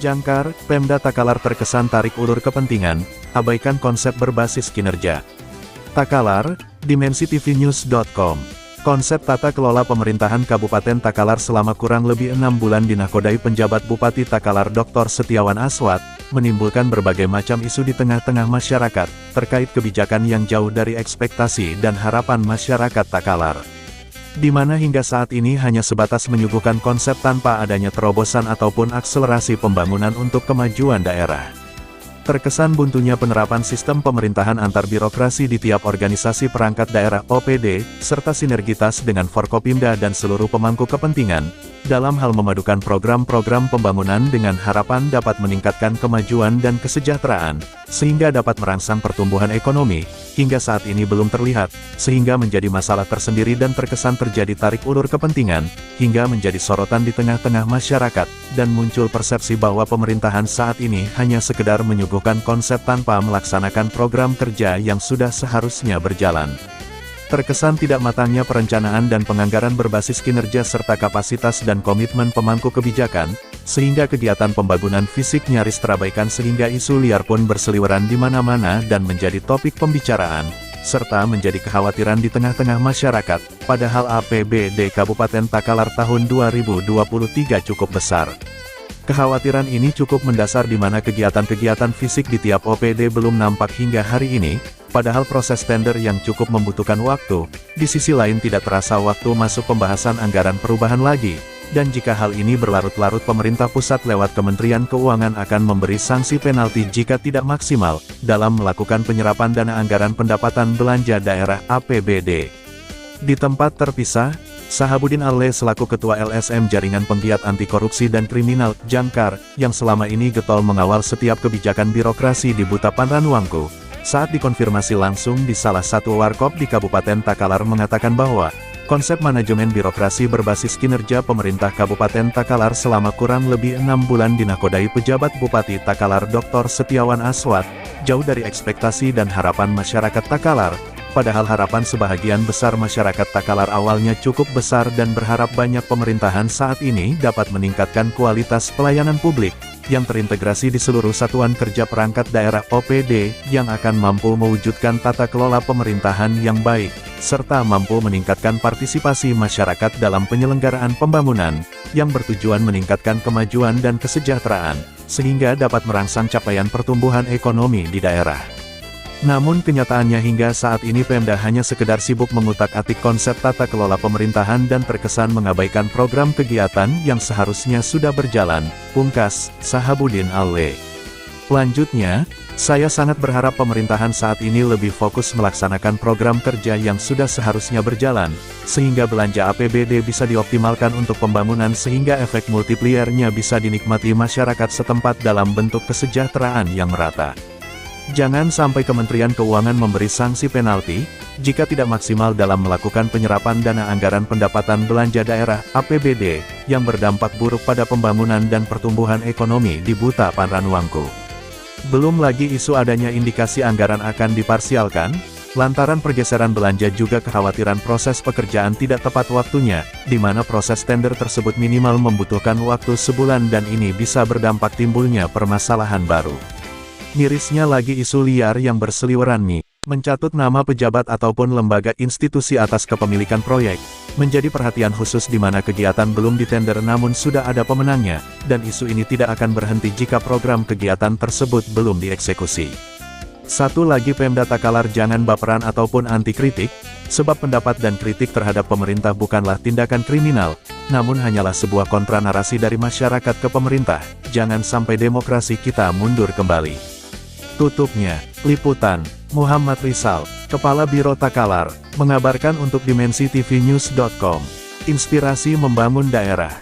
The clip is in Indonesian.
Jangkar, Pemda Takalar terkesan tarik ulur kepentingan, abaikan konsep berbasis kinerja. Takalar, dimensitv-news.com. Konsep tata kelola pemerintahan Kabupaten Takalar selama kurang lebih 6 bulan dinakodai penjabat Bupati Takalar Dr. Setiawan Aswad, menimbulkan berbagai macam isu di tengah-tengah masyarakat, terkait kebijakan yang jauh dari ekspektasi dan harapan masyarakat Takalar. Di mana hingga saat ini hanya sebatas menyuguhkan konsep tanpa adanya terobosan ataupun akselerasi pembangunan untuk kemajuan daerah. Terkesan buntunya penerapan sistem pemerintahan antar birokrasi di tiap organisasi perangkat daerah OPD, serta sinergitas dengan Forkopimda dan seluruh pemangku kepentingan, dalam hal memadukan program-program pembangunan dengan harapan dapat meningkatkan kemajuan dan kesejahteraan, sehingga dapat merangsang pertumbuhan ekonomi, hingga saat ini belum terlihat, sehingga menjadi masalah tersendiri dan terkesan terjadi tarik ulur kepentingan, hingga menjadi sorotan di tengah-tengah masyarakat, dan muncul persepsi bahwa pemerintahan saat ini hanya sekedar menyuguhkan konsep tanpa melaksanakan program kerja yang sudah seharusnya berjalan. Terkesan tidak matangnya perencanaan dan penganggaran berbasis kinerja serta kapasitas dan komitmen pemangku kebijakan, sehingga kegiatan pembangunan fisik nyaris terabaikan sehingga isu liar pun berseliweran di mana-mana dan menjadi topik pembicaraan, serta menjadi kekhawatiran di tengah-tengah masyarakat, padahal APBD Kabupaten Takalar tahun 2023 cukup besar. Kekhawatiran ini cukup mendasar di mana kegiatan-kegiatan fisik di tiap OPD belum nampak hingga hari ini, padahal proses tender yang cukup membutuhkan waktu, di sisi lain tidak terasa waktu masuk pembahasan anggaran perubahan lagi, dan jika hal ini berlarut-larut pemerintah pusat lewat Kementerian Keuangan akan memberi sanksi penalti jika tidak maksimal, dalam melakukan penyerapan dana anggaran pendapatan belanja daerah APBD. Di tempat terpisah, Sahabudin Alle selaku Ketua LSM Jaringan Penggiat Anti Korupsi dan Kriminal, Jangkar, yang selama ini getol mengawal setiap kebijakan birokrasi di Butapan Ranwangku, saat dikonfirmasi langsung di salah satu warkop di Kabupaten Takalar mengatakan bahwa, konsep manajemen birokrasi berbasis kinerja pemerintah Kabupaten Takalar selama kurang lebih 6 bulan dinakodai pejabat Bupati Takalar Dr. Setiawan Aswad, jauh dari ekspektasi dan harapan masyarakat Takalar. Padahal harapan sebahagian besar masyarakat Takalar awalnya cukup besar dan berharap banyak pemerintahan saat ini dapat meningkatkan kualitas pelayanan publik, yang terintegrasi di seluruh satuan kerja perangkat daerah OPD, yang akan mampu mewujudkan tata kelola pemerintahan yang baik, serta mampu meningkatkan partisipasi masyarakat dalam penyelenggaraan pembangunan, yang bertujuan meningkatkan kemajuan dan kesejahteraan, sehingga dapat merangsang capaian pertumbuhan ekonomi di daerah. Namun kenyataannya hingga saat ini Pemda hanya sekedar sibuk mengutak-atik konsep tata kelola pemerintahan dan terkesan mengabaikan program kegiatan yang seharusnya sudah berjalan, pungkas Sahabudin Alle. Lanjutnya, saya sangat berharap pemerintahan saat ini lebih fokus melaksanakan program kerja yang sudah seharusnya berjalan, sehingga belanja APBD bisa dioptimalkan untuk pembangunan sehingga efek multipliernya bisa dinikmati masyarakat setempat dalam bentuk kesejahteraan yang merata. Jangan sampai Kementerian Keuangan memberi sanksi penalti, jika tidak maksimal dalam melakukan penyerapan dana anggaran pendapatan belanja daerah APBD, yang berdampak buruk pada pembangunan dan pertumbuhan ekonomi di Butapan Ranwangku. Belum lagi isu adanya indikasi anggaran akan diparsialkan, lantaran pergeseran belanja juga kekhawatiran proses pekerjaan tidak tepat waktunya, di mana proses tender tersebut minimal membutuhkan waktu sebulan dan ini bisa berdampak timbulnya permasalahan baru. Mirisnya lagi isu liar yang berseliweran mencatut nama pejabat ataupun lembaga institusi atas kepemilikan proyek, menjadi perhatian khusus di mana kegiatan belum ditender namun sudah ada pemenangnya, dan isu ini tidak akan berhenti jika program kegiatan tersebut belum dieksekusi. Satu lagi Pemda Takalar jangan baperan ataupun anti kritik, sebab pendapat dan kritik terhadap pemerintah bukanlah tindakan kriminal, namun hanyalah sebuah kontra narasi dari masyarakat ke pemerintah, jangan sampai demokrasi kita mundur kembali. Tutupnya, Liputan, Muhammad Rizal, Kepala Biro Takalar, mengabarkan untuk dimensitv-news.com. Inspirasi membangun daerah.